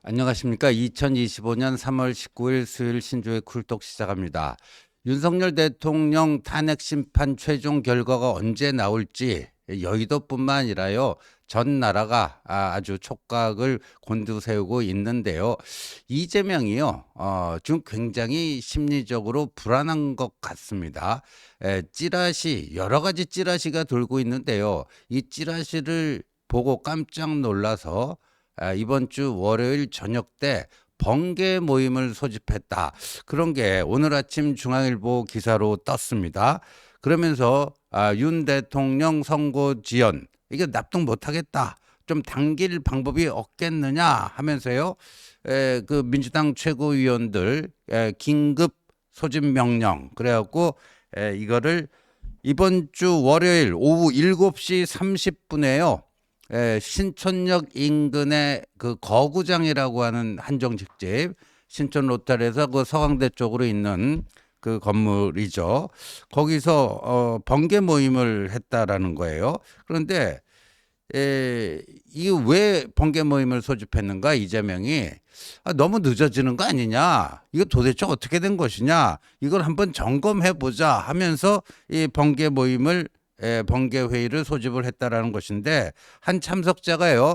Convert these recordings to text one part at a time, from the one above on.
안녕하십니까. 2025년 3월 19일 수요일 신조의 쿨톡 시작합니다. 윤석열 대통령 탄핵 심판 최종 결과가 언제 나올지 여의도뿐만 아니라요. 전 나라가 아주 촉각을 곤두세우고 있는데요. 이재명이요. 지금 굉장히 심리적으로 불안한 것 같습니다. 찌라시 여러 가지 찌라시가 돌고 있는데요. 이 찌라시를 보고 깜짝 놀라서 이번 주 월요일 저녁 때 번개 모임을 소집했다. 그런 게 오늘 아침 중앙일보 기사로 떴습니다. 그러면서 윤 대통령 선거 지연 이게 납득 못하겠다. 좀 당길 방법이 없겠느냐 하면서요. 그 민주당 최고위원들 긴급 소집 명령 그래갖고 이거를 이번 주 월요일 오후 7시 30분에요. 신촌역 인근의 그 거구장이라고 하는 한정식집 신촌 로탈에서 그 서강대 쪽으로 있는 그 건물이죠. 거기서 번개 모임을 했다라는 거예요. 그런데 이게 왜 번개 모임을 소집했는가 이재명이 너무 늦어지는 거 아니냐 이거 도대체 어떻게 된 것이냐 이걸 한번 점검해 보자 하면서 이 번개 모임을 번개 회의를 소집을 했다라는 것인데 한 참석자가요.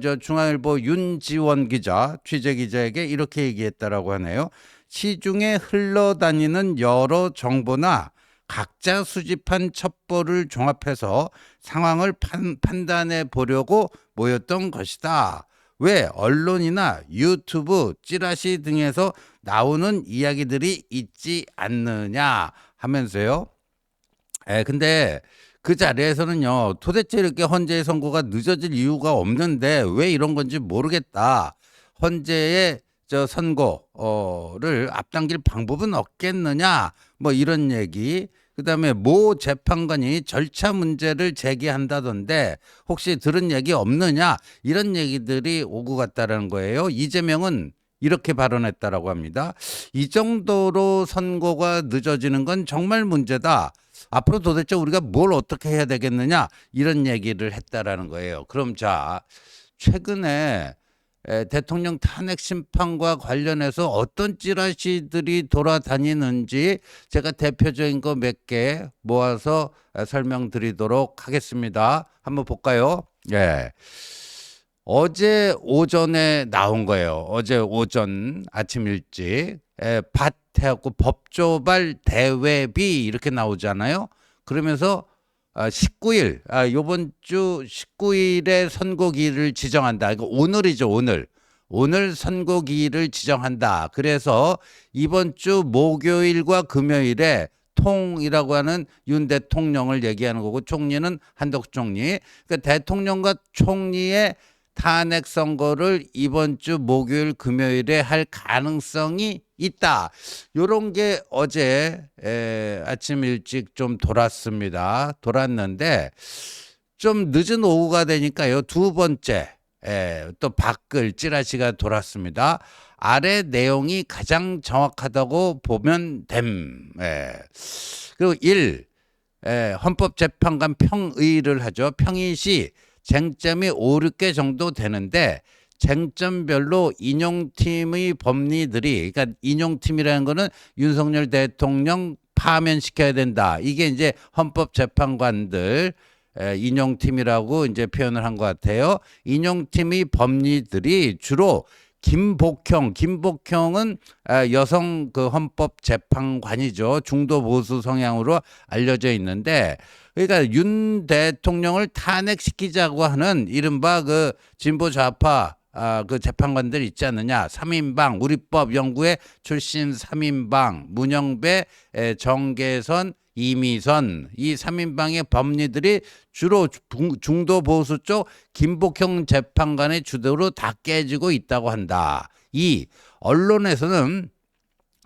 저 중앙일보 윤지원 기자 취재 기자에게 이렇게 얘기했다라고 하네요. 시중에 흘러다니는 여러 정보나 각자 수집한 첩보를 종합해서 상황을 판단해 보려고 모였던 것이다. 왜 언론이나 유튜브, 찌라시 등에서 나오는 이야기들이 있지 않느냐 하면서요. 근데 그 자리에서는요, 도대체 이렇게 헌재의 선고가 늦어질 이유가 없는데 왜 이런 건지 모르겠다. 헌재의 저 선고를 앞당길 방법은 없겠느냐, 뭐 이런 얘기. 그다음에 모 재판관이 절차 문제를 제기한다던데 혹시 들은 얘기 없느냐 이런 얘기들이 오고 갔다라는 거예요. 이재명은 이렇게 발언했다라고 합니다. 이 정도로 선고가 늦어지는 건 정말 문제다. 앞으로 도대체 우리가 뭘 어떻게 해야 되겠느냐 이런 얘기를 했다라는 거예요. 그럼 자 최근에 대통령 탄핵 심판과 관련해서 어떤 찌라시들이 돌아다니는지 제가 대표적인 거 몇 개 모아서 설명드리도록 하겠습니다. 한번 볼까요? 예. 어제 오전에 나온 거예요. 어제 오전 아침 일찍 밭 해갖고 법조발 대회비 이렇게 나오잖아요. 그러면서 19일 요번 주 19일에 선고기일을 지정한다. 이거 오늘이죠. 오늘 선고기일을 지정한다. 그래서 이번 주 목요일과 금요일에 통이라고 하는 윤 대통령을 얘기하는 거고 총리는 한덕수 총리. 그러니까 대통령과 총리의 탄핵 선거를 이번 주 목요일 금요일에 할 가능성이 있다. 요런 게 어제 아침 일찍 좀 돌았는데 좀 늦은 오후가 되니까요. 두 번째 또 밖을 찌라시가 돌았습니다. 아래 내용이 가장 정확하다고 보면 됨. 그리고 1. 헌법재판관 평의를 하죠. 평의 시 쟁점이 5, 6개 정도 되는데 쟁점별로 인용팀의 법리들이 그러니까 인용팀이라는 거는 윤석열 대통령 파면시켜야 된다. 이게 이제 헌법재판관들 인용팀이라고 이제 표현을 한 것 같아요. 인용팀의 법리들이 주로 김복형은 여성 그 헌법재판관이죠. 중도 보수 성향으로 알려져 있는데 그러니까 윤 대통령을 탄핵시키자고 하는 이른바 그 진보 좌파 그 재판관들 있지 않느냐. 3인방 우리법 연구회 출신 3인방 문영배 정계선 이미선 이 3인방의 법리들이 주로 중도 보수 쪽 김복형 재판관의 주도로 다 깨지고 있다고 한다. 이 언론에서는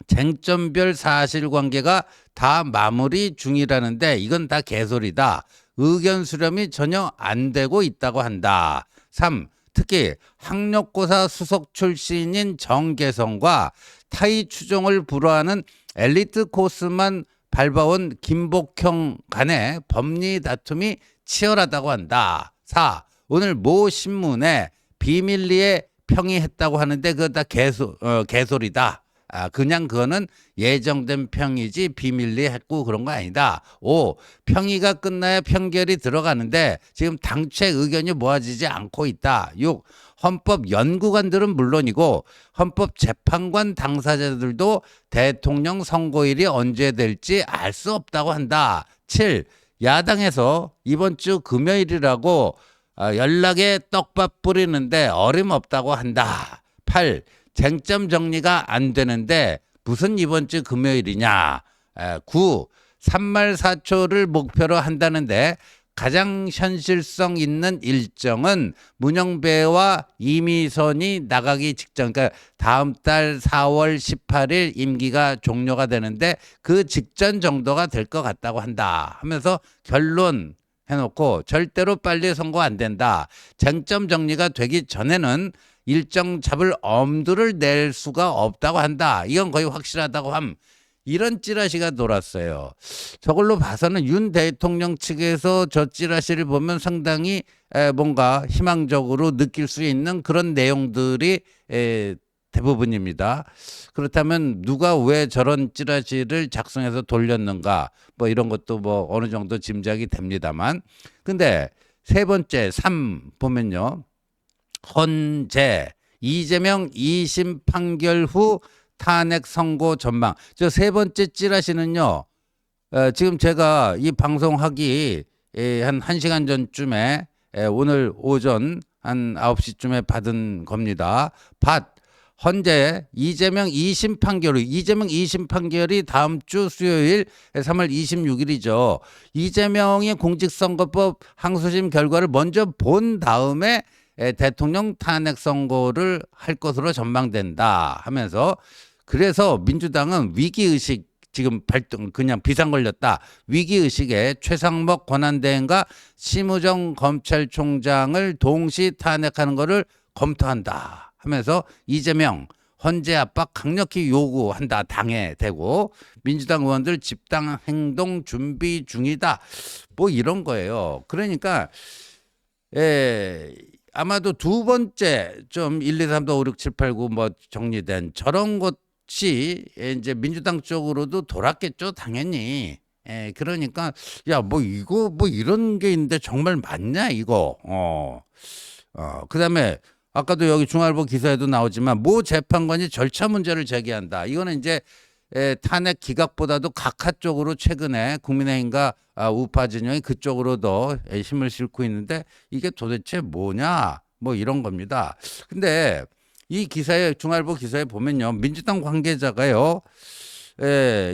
쟁점별 사실관계가 다 마무리 중이라는데 이건 다 개소리다. 의견 수렴이 전혀 안 되고 있다고 한다. 3. 특히 학력고사 수석 출신인 정계성과 타의 추종을 불허하는 엘리트 코스만 밟아온 김복형 간의 법리 다툼이 치열하다고 한다. 4. 오늘 모 신문에 비밀리에 평의했다고 하는데 그거 다 개소리다. 그냥 그거는 예정된 평이지 비밀리 했고 그런 거 아니다. 5. 평의가 끝나야 평결이 들어가는데 지금 당최 의견이 모아지지 않고 있다. 6. 헌법 연구관들은 물론이고 헌법 재판관 당사자들도 대통령 선고일이 언제 될지 알 수 없다고 한다. 7. 야당에서 이번 주 금요일이라고 연락에 떡밥 뿌리는데 어림없다고 한다. 8. 쟁점 정리가 안 되는데 무슨 이번 주 금요일이냐. 9. 3말4초를 목표로 한다는데 가장 현실성 있는 일정은 문영배와 이미선이 나가기 직전, 그러니까 다음 달 4월 18일 임기가 종료가 되는데 그 직전 정도가 될 것 같다고 한다 하면서 결론 해놓고 절대로 빨리 선고 안 된다. 쟁점 정리가 되기 전에는 일정 잡을 엄두를 낼 수가 없다고 한다. 이건 거의 확실하다고 함. 이런 찌라시가 돌았어요. 저걸로 봐서는 윤 대통령 측에서 저 찌라시를 보면 상당히 뭔가 희망적으로 느낄 수 있는 그런 내용들이 대부분입니다. 그렇다면 누가 왜 저런 찌라시를 작성해서 돌렸는가 뭐 이런 것도 뭐 어느 정도 짐작이 됩니다만, 근데 세 번째 3 보면요. 헌재 이재명 2심 판결 후 탄핵 선고 전망. 저 세 번째 찌라시는요. 지금 제가 이 방송하기 한 1시간 전쯤에 오늘 오전 한 9시쯤에 받은 겁니다. 헌재 이재명 2심 판결 후, 이재명 2심 판결이 다음 주 수요일 3월 26일이죠. 이재명이 공직선거법 항소심 결과를 먼저 본 다음에 대통령 탄핵 선고를 할 것으로 전망된다 하면서, 그래서 민주당은 위기의식 지금 발동, 그냥 비상 걸렸다. 위기의식에 최상목 권한대행과 심우정 검찰총장을 동시 탄핵하는 것을 검토한다 하면서 이재명 헌재 압박 강력히 요구한다. 당에 대고 민주당 의원들 집단 행동 준비 중이다. 뭐 이런 거예요. 그러니까 아마도 두 번째 좀 1, 2, 3, 4, 5, 6, 7, 8, 9 뭐 정리된 저런 것이 이제 민주당 쪽으로도 돌았겠죠, 당연히. 그러니까 야, 뭐 이거 뭐 이런 게 있는데 정말 맞냐 이거. 그다음에 아까도 여기 중앙일보 기사에도 나오지만 모 재판관이 절차 문제를 제기한다. 이거는 이제 탄핵 기각보다도 각하 쪽으로 최근에 국민의힘과 우파 진영이 그쪽으로 더 힘을 싣고 있는데 이게 도대체 뭐냐 뭐 이런 겁니다. 근데 이 기사에, 중앙일보 기사에 보면요, 민주당 관계자가요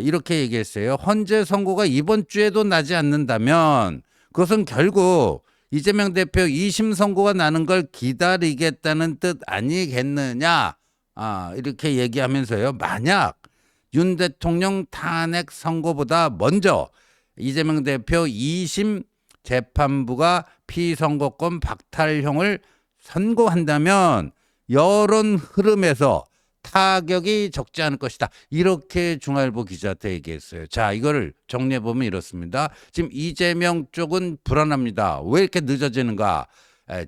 이렇게 얘기했어요. 헌재 선고가 이번 주에도 나지 않는다면 그것은 결국 이재명 대표 2심 선고가 나는 걸 기다리겠다는 뜻 아니겠느냐, 이렇게 얘기하면서요, 만약 윤 대통령 탄핵 선고보다 먼저 이재명 대표 2심 재판부가 피선거권 박탈형을 선고한다면 여론 흐름에서 타격이 적지 않을 것이다. 이렇게 중앙일보 기자한테 얘기했어요. 자, 이거를 정리해보면 이렇습니다. 지금 이재명 쪽은 불안합니다. 왜 이렇게 늦어지는가?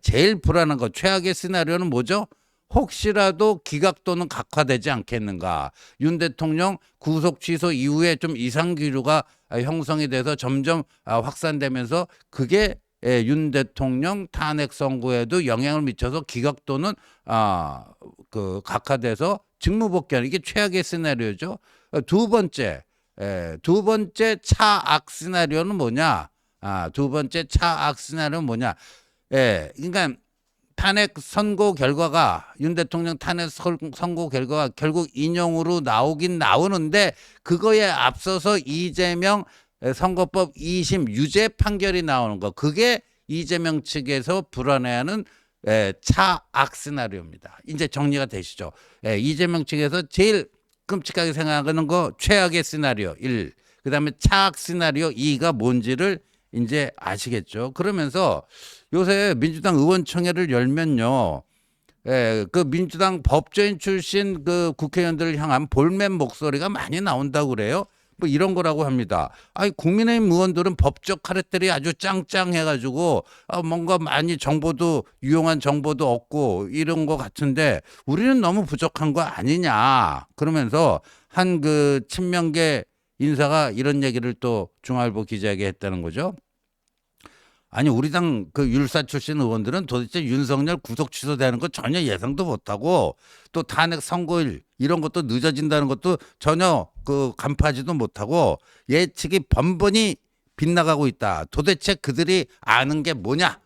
제일 불안한 거, 최악의 시나리오는 뭐죠? 혹시라도 기각 또는 각하되지 않겠는가. 윤 대통령 구속 취소 이후에 좀 이상 기류가 형성이 돼서 점점 확산되면서 그게 윤 대통령 탄핵 선고에도 영향을 미쳐서 기각 또는 그 각하돼서 직무복귀하는, 이게 최악의 시나리오죠. 두 번째 차악 시나리오는 뭐냐? 두 번째 차악 시나리오는 뭐냐? 그러니까 탄핵 선고 결과가, 윤 대통령 탄핵 선고 결과가 결국 인용으로 나오긴 나오는데 그거에 앞서서 이재명 선거법 2심 유죄 판결이 나오는 거, 그게 이재명 측에서 불안해하는 차악 시나리오입니다. 이제 정리가 되시죠? 이재명 측에서 제일 끔찍하게 생각하는 거 최악의 시나리오 1, 그다음에 차악 시나리오 2가 뭔지를 이제 아시겠죠? 그러면서 요새 민주당 의원총회를 열면요, 그 민주당 법조인 출신 그 국회의원들을 향한 볼멘 목소리가 많이 나온다고 그래요. 뭐 이런 거라고 합니다. 아니 국민의힘 의원들은 법적 카르텔이 아주 짱짱해가지고 뭔가 많이 정보도 유용한 정보도 얻고 이런 거 같은데 우리는 너무 부족한 거 아니냐 그러면서 한 그 친명계 인사가 이런 얘기를 또 중앙일보 기자에게 했다는 거죠. 아니 우리 당 그 율사 출신 의원들은 도대체 윤석열 구속 취소되는 거 전혀 예상도 못하고 또 탄핵 선고일 이런 것도 늦어진다는 것도 전혀 그 간파하지도 못하고 예측이 번번이 빗나가고 있다. 도대체 그들이 아는 게 뭐냐?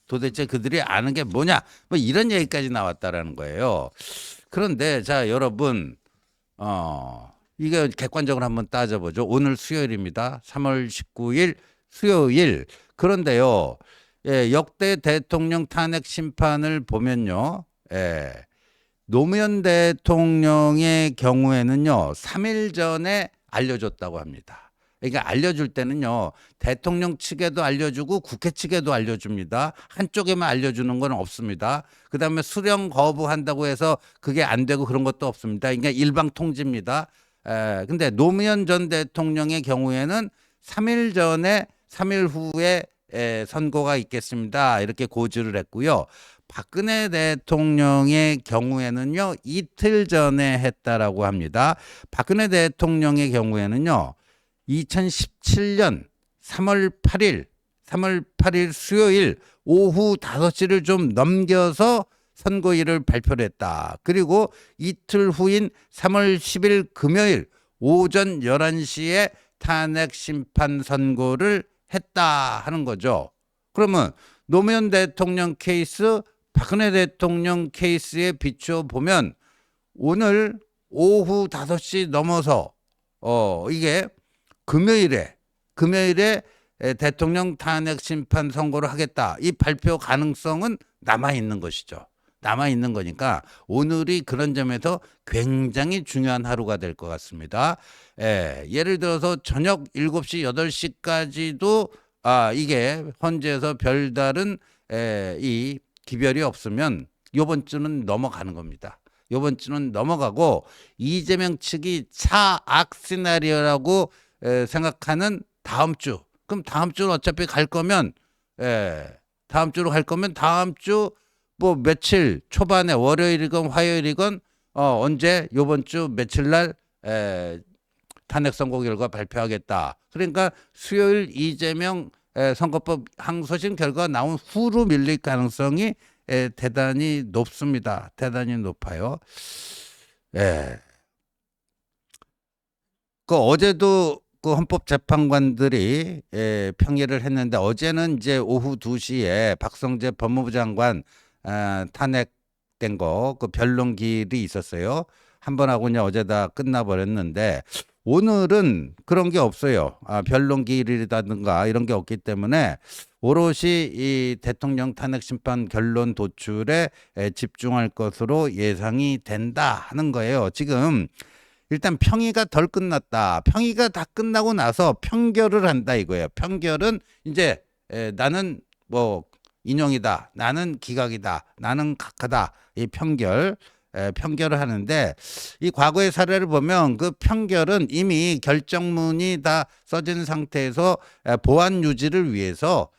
도대체 그들이 아는 게 뭐냐? 뭐 이런 얘기까지 나왔다라는 거예요. 그런데 자 여러분 이거 객관적으로 한번 따져보죠. 오늘 수요일입니다. 3월 19일 수요일. 그런데요, 역대 대통령 탄핵 심판을 보면요, 노무현 대통령의 경우에는요, 3일 전에 알려줬다고 합니다. 그러니까 알려줄 때는요, 대통령 측에도 알려주고 국회 측에도 알려줍니다. 한쪽에만 알려주는 건 없습니다. 그 다음에 수령 거부한다고 해서 그게 안 되고 그런 것도 없습니다. 그러니까 일방 통지입니다. 근데 노무현 전 대통령의 경우에는 3일 전에 3일 후에 선고가 있겠습니다. 이렇게 고지를 했고요. 박근혜 대통령의 경우에는요. 이틀 전에 했다라고 합니다. 박근혜 대통령의 경우에는요. 2017년 3월 8일 수요일 오후 5시를 좀 넘겨서 선고일을 발표를 했다. 그리고 이틀 후인 3월 10일 금요일 오전 11시에 탄핵 심판 선고를 했다 하는 거죠. 그러면 노무현 대통령 케이스, 박근혜 대통령 케이스에 비추어 보면 오늘 오후 5시 넘어서 이게 금요일에 대통령 탄핵 심판 선고를 하겠다. 이 발표 가능성은 남아 있는 것이죠. 남아 있는 거니까 오늘이 그런 점에서 굉장히 중요한 하루가 될 것 같습니다. 예를 들어서 저녁 7시, 8시까지도 이게 헌재에서 별다른 이 기별이 없으면 이번 주는 넘어가는 겁니다. 이번 주는 넘어가고 이재명 측이 차악 시나리오라고 생각하는 다음 주. 그럼 다음 주는 어차피 갈 거면 다음 주로 갈 거면 다음 주 뭐 며칠 초반에 월요일이건 화요일이건 언제 요번 주 며칠 날 탄핵 선고 결과 발표하겠다. 그러니까 수요일 이재명 선거법 항소심 결과 나온 후로 밀릴 가능성이 대단히 높습니다. 대단히 높아요. 그 어제도 그 헌법재판관들이 평의를 했는데 어제는 이제 오후 2시에 박성재 법무부 장관 탄핵된 거 그 변론길이 있었어요. 한 번 하고 이제 어제 다 끝나버렸는데 오늘은 그런 게 없어요. 변론길이라든가 이런 게 없기 때문에 오롯이 이 대통령 탄핵 심판 결론 도출에 집중할 것으로 예상이 된다 하는 거예요. 지금 일단 평의가 덜 끝났다. 평의가 다 끝나고 나서 평결을 한다 이거예요. 평결은 이제 나는 뭐 인용이다. 나는 기각이다. 나는 각하다. 이 평결을 하는데 이 과거의 사례를 보면 그 평결은 이미 결정문이 다 써진 상태에서 보안 유지를 위해서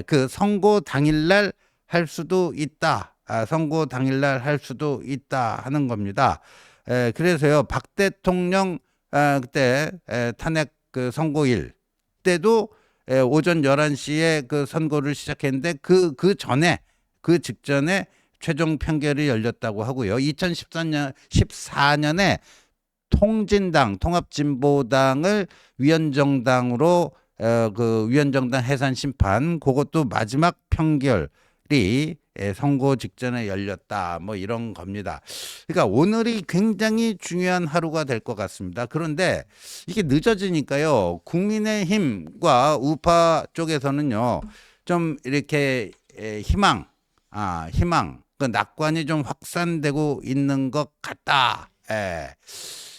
그 선고 당일날 할 수도 있다. 선고 당일날 할 수도 있다 하는 겁니다. 그래서요 박 대통령 그때 탄핵 그 선고일 때도 오전 11시에 그 선고를 시작했는데 그 전에 그 직전에 최종 판결이 열렸다고 하고요. 2014년에 통진당 통합진보당을 위헌정당으로 그 위헌정당 해산 심판 그것도 마지막 판결이 선고 직전에 열렸다 뭐 이런 겁니다. 그러니까 오늘이 굉장히 중요한 하루가 될 것 같습니다. 그런데 이게 늦어지니까요 국민의힘과 우파 쪽에서는요 좀 이렇게 희망 그 낙관이 좀 확산되고 있는 것 같다.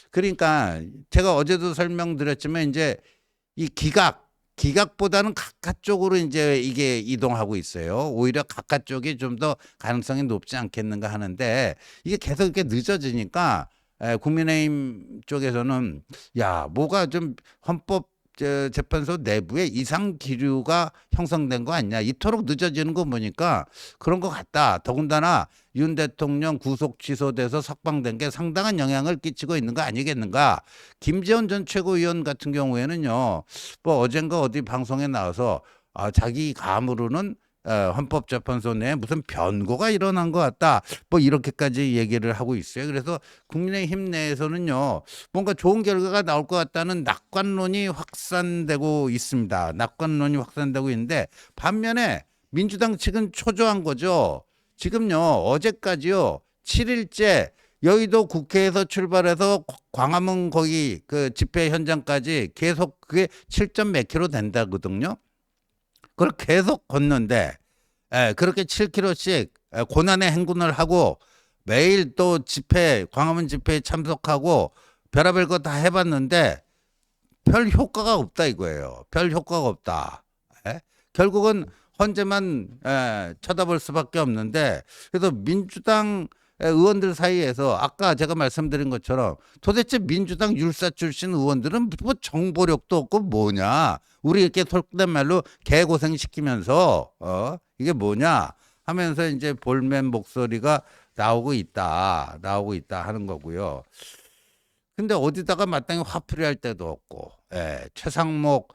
그러니까 제가 어제도 설명드렸지만 이제 이 기각보다는 각하 쪽으로 이제 이게 이동하고 있어요. 오히려 각하 쪽이 좀 더 가능성이 높지 않겠는가 하는데 이게 계속 이렇게 늦어지니까 국민의힘 쪽에서는 야 뭐가 좀 헌법 재판소 내부에 이상 기류가 형성된 거 아니냐, 이토록 늦어지는 거 보니까 그런 것 같다. 더군다나 윤 대통령 구속 취소돼서 석방된 게 상당한 영향을 끼치고 있는 거 아니겠는가. 김재원 전 최고위원 같은 경우에는요, 뭐 어젠가 어디 방송에 나와서 자기 감으로는 헌법재판소 내에 무슨 변고가 일어난 것 같다, 뭐 이렇게까지 얘기를 하고 있어요. 그래서 국민의힘 내에서는요, 뭔가 좋은 결과가 나올 것 같다는 낙관론이 확산되고 있습니다. 낙관론이 확산되고 있는데, 반면에 민주당 측은 초조한 거죠. 지금요, 어제까지요, 7일째 여의도 국회에서 출발해서 광화문 거기 그 집회 현장까지 계속 그게 7점 몇 킬로 된다거든요. 그걸 계속 걷는데, 그렇게 7km씩 고난의 행군을 하고 매일 또 집회, 광화문 집회에 참석하고 별의별 거 다 해봤는데 별 효과가 없다 이거예요. 별 효과가 없다. 결국은 헌재만 쳐다볼 수밖에 없는데, 그래서 민주당 의원들 사이에서 아까 제가 말씀드린 것처럼 도대체 민주당 율사 출신 의원들은 뭐 정보력도 없고 뭐냐, 우리 이렇게 속된 말로 개고생 시키면서 이게 뭐냐 하면서 이제 볼멘 목소리가 나오고 있다 하는 거고요. 근데 어디다가 마땅히 화풀이할 데도 없고, 최상목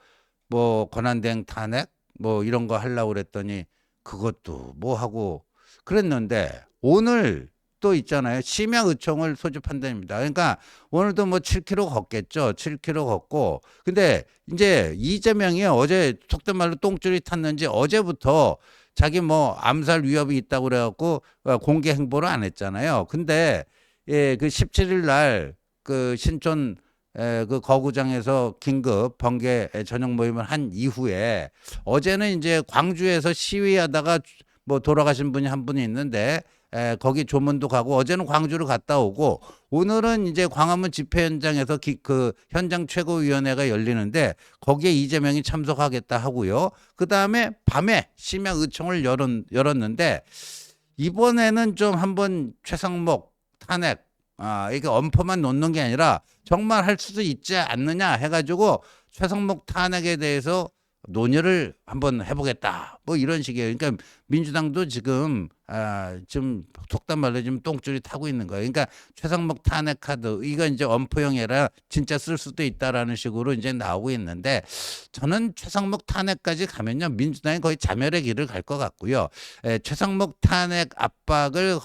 뭐 권한대행 탄핵 뭐 이런 거 하려고 그랬더니 그것도 뭐 하고 그랬는데, 오늘 또 있잖아요. 심야 의총을 소집한답니다. 그러니까 오늘도 뭐 7km 걷겠죠. 7km 걷고. 근데 이제 이재명이 어제 속된 말로 똥줄이 탔는지 어제부터 자기 뭐 암살 위협이 있다고 그래갖고 공개 행보를 안 했잖아요. 근데 그 17일 날 그 신촌 그 거구장에서 긴급 번개 저녁 모임을 한 이후에 어제는 이제 광주에서 시위하다가 뭐 돌아가신 분이 한 분이 있는데 거기 조문도 가고, 어제는 광주를 갔다 오고, 오늘은 이제 광화문 집회 현장에서 그 현장 최고위원회가 열리는데 거기에 이재명이 참석하겠다 하고요. 그 다음에 밤에 심야 의총을 열었는데, 이번에는 좀 한번 최상목 탄핵 이게 엄포만 놓는 게 아니라 정말 할 수도 있지 않느냐 해가지고 최상목 탄핵에 대해서 논의를 한번 해보겠다, 뭐 이런 식이에요. 그러니까 민주당도 지금 좀 속단 말로 지금 똥줄이 타고 있는 거예요. 그러니까 최상목 탄핵 카드 이거 이제 엄포형이라 진짜 쓸 수도 있다라는 식으로 이제 나오고 있는데, 저는 최상목 탄핵까지 가면요 민주당이 거의 자멸의 길을 갈 것 같고요. 최상목 탄핵 압박을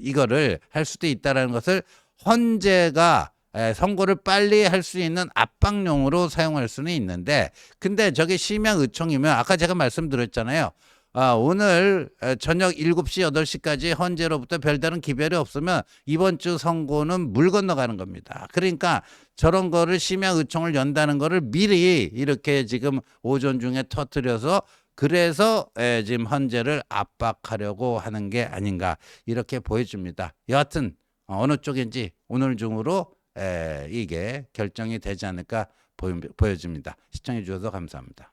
이거를 할 수도 있다라는 것을 헌재가 선고를 빨리 할 수 있는 압박용으로 사용할 수는 있는데, 근데 저게 심야 의총이면 아까 제가 말씀드렸잖아요. 오늘 저녁 7시, 8시까지 헌재로부터 별다른 기별이 없으면 이번 주 선고는 물 건너가는 겁니다. 그러니까 저런 거를 심야 의총을 연다는 거를 미리 이렇게 지금 오전 중에 터뜨려서, 그래서 지금 헌재를 압박하려고 하는 게 아닌가 이렇게 보여집니다. 여하튼 어느 쪽인지 오늘 중으로 이게 결정이 되지 않을까 보여집니다. 시청해 주셔서 감사합니다.